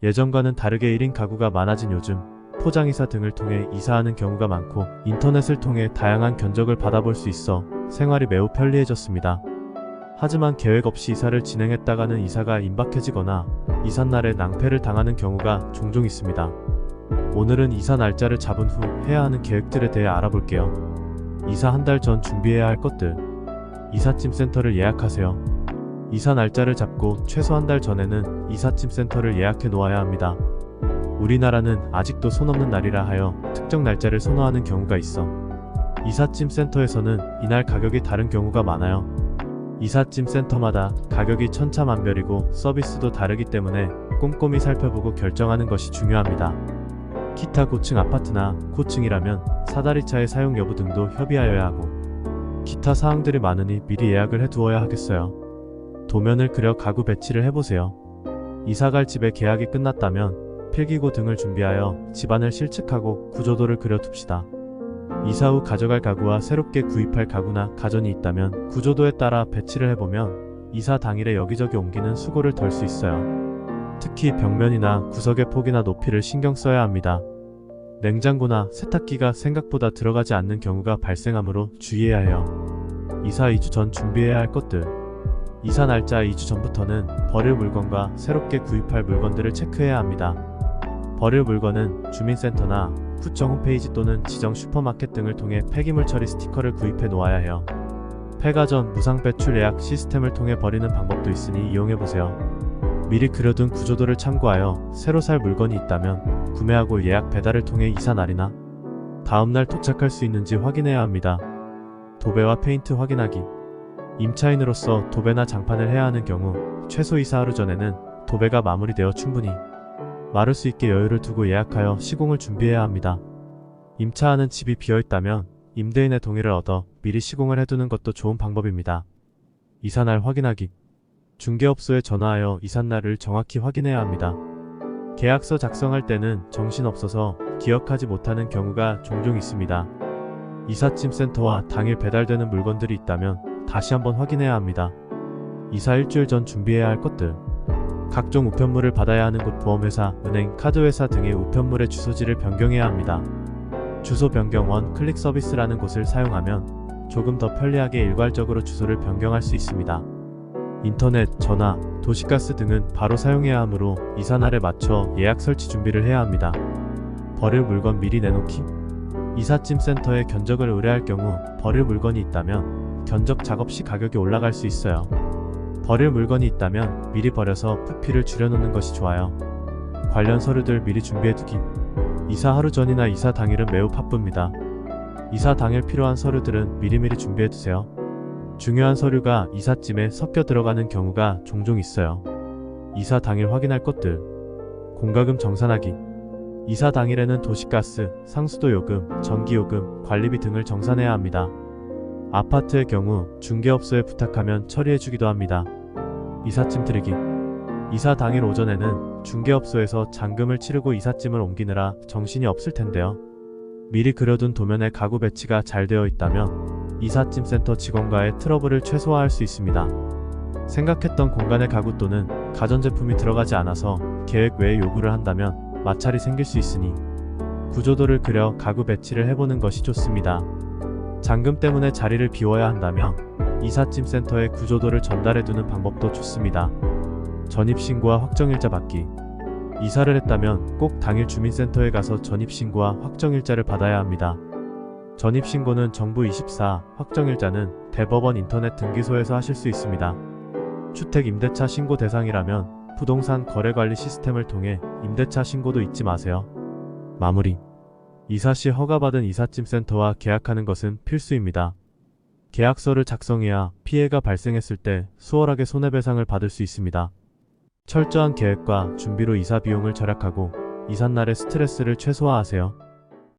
예전과는 다르게 1인 가구가 많아진 요즘, 포장이사 등을 통해 이사하는 경우가 많고 인터넷을 통해 다양한 견적을 받아볼 수 있어 생활이 매우 편리해졌습니다. 하지만 계획 없이 이사를 진행했다가는 이사가 임박해지거나 이삿날에 낭패를 당하는 경우가 종종 있습니다. 오늘은 이사 날짜를 잡은 후 해야 하는 계획들에 대해 알아볼게요. 이사 한 달 전 준비해야 할 것들. 이삿짐 센터를 예약하세요. 이사 날짜를 잡고 최소 한 달 전에는 이삿짐 센터를 예약해 놓아야 합니다. 우리나라는 아직도 손 없는 날이라 하여 특정 날짜를 선호하는 경우가 있어 이삿짐 센터에서는 이날 가격이 다른 경우가 많아요. 이삿짐 센터마다 가격이 천차만별이고 서비스도 다르기 때문에 꼼꼼히 살펴보고 결정하는 것이 중요합니다. 기타 고층 아파트나 고층이라면 사다리차의 사용 여부 등도 협의하여야 하고 기타 사항들이 많으니 미리 예약을 해두어야 하겠어요. 도면을 그려 가구 배치를 해보세요. 이사갈 집의 계약이 끝났다면 필기구 등을 준비하여 집안을 실측하고 구조도를 그려둡시다. 이사 후 가져갈 가구와 새롭게 구입할 가구나 가전이 있다면 구조도에 따라 배치를 해보면 이사 당일에 여기저기 옮기는 수고를 덜 수 있어요. 특히 벽면이나 구석의 폭이나 높이를 신경 써야 합니다. 냉장고나 세탁기가 생각보다 들어가지 않는 경우가 발생하므로 주의해야 해요. 이사 2주 전 준비해야 할 것들. 이사 날짜 2주 전부터는 버릴 물건과 새롭게 구입할 물건들을 체크해야 합니다. 버릴 물건은 주민센터나 구청 홈페이지 또는 지정 슈퍼마켓 등을 통해 폐기물 처리 스티커를 구입해 놓아야 해요. 폐가 전 무상 배출 예약 시스템을 통해 버리는 방법도 있으니 이용해보세요. 미리 그려둔 구조도를 참고하여 새로 살 물건이 있다면 구매하고 예약 배달을 통해 이사 날이나 다음날 도착할 수 있는지 확인해야 합니다. 도배와 페인트 확인하기. 임차인으로서 도배나 장판을 해야 하는 경우 최소 이사 하루 전에는 도배가 마무리되어 충분히 마를 수 있게 여유를 두고 예약하여 시공을 준비해야 합니다. 임차하는 집이 비어있다면 임대인의 동의를 얻어 미리 시공을 해두는 것도 좋은 방법입니다. 이사날 확인하기. 중개업소에 전화하여 이삿날을 정확히 확인해야 합니다. 계약서 작성할 때는 정신없어서 기억하지 못하는 경우가 종종 있습니다. 이삿짐 센터와 당일 배달되는 물건들이 있다면 다시 한번 확인해야 합니다. 이사 일주일 전 준비해야 할 것들. 각종 우편물을 받아야 하는 곳 보험회사, 은행, 카드회사 등의 우편물의 주소지를 변경해야 합니다. 주소 변경 원 클릭 서비스라는 곳을 사용하면 조금 더 편리하게 일괄적으로 주소를 변경할 수 있습니다. 인터넷, 전화, 도시가스 등은 바로 사용해야 하므로 이사날에 맞춰 예약 설치 준비를 해야 합니다. 버릴 물건 미리 내놓기. 이삿짐 센터에 견적을 의뢰할 경우 버릴 물건이 있다면 견적 작업 시 가격이 올라갈 수 있어요. 버릴 물건이 있다면 미리 버려서 부피를 줄여놓는 것이 좋아요. 관련 서류들 미리 준비해두기. 이사 하루 전이나 이사 당일은 매우 바쁩니다. 이사 당일 필요한 서류들은 미리미리 준비해두세요. 중요한 서류가 이삿짐에 섞여 들어가는 경우가 종종 있어요. 이사 당일 확인할 것들. 공과금 정산하기. 이사 당일에는 도시가스, 상수도 요금, 전기요금, 관리비 등을 정산해야 합니다. 아파트의 경우 중개업소에 부탁하면 처리해주기도 합니다. 이삿짐 드리기. 이사 당일 오전에는 중개업소에서 잔금을 치르고 이삿짐을 옮기느라 정신이 없을 텐데요. 미리 그려둔 도면에 가구 배치가 잘 되어 있다면 이삿짐 센터 직원과의 트러블을 최소화할 수 있습니다. 생각했던 공간의 가구 또는 가전제품이 들어가지 않아서 계획 외에 요구를 한다면 마찰이 생길 수 있으니 구조도를 그려 가구 배치를 해보는 것이 좋습니다. 잔금 때문에 자리를 비워야 한다면 이삿짐 센터에 구조도를 전달해두는 방법도 좋습니다. 전입신고와 확정일자 받기. 이사를 했다면 꼭 당일 주민센터에 가서 전입신고와 확정일자를 받아야 합니다. 전입신고는 정부24, 확정일자는 대법원 인터넷 등기소에서 하실 수 있습니다. 주택 임대차 신고 대상이라면 부동산 거래관리 시스템을 통해 임대차 신고도 잊지 마세요. 마무리. 이사 시 허가받은 이삿짐 센터와 계약하는 것은 필수입니다. 계약서를 작성해야 피해가 발생했을 때 수월하게 손해배상을 받을 수 있습니다. 철저한 계획과 준비로 이사 비용을 절약하고 이삿날의 스트레스를 최소화하세요.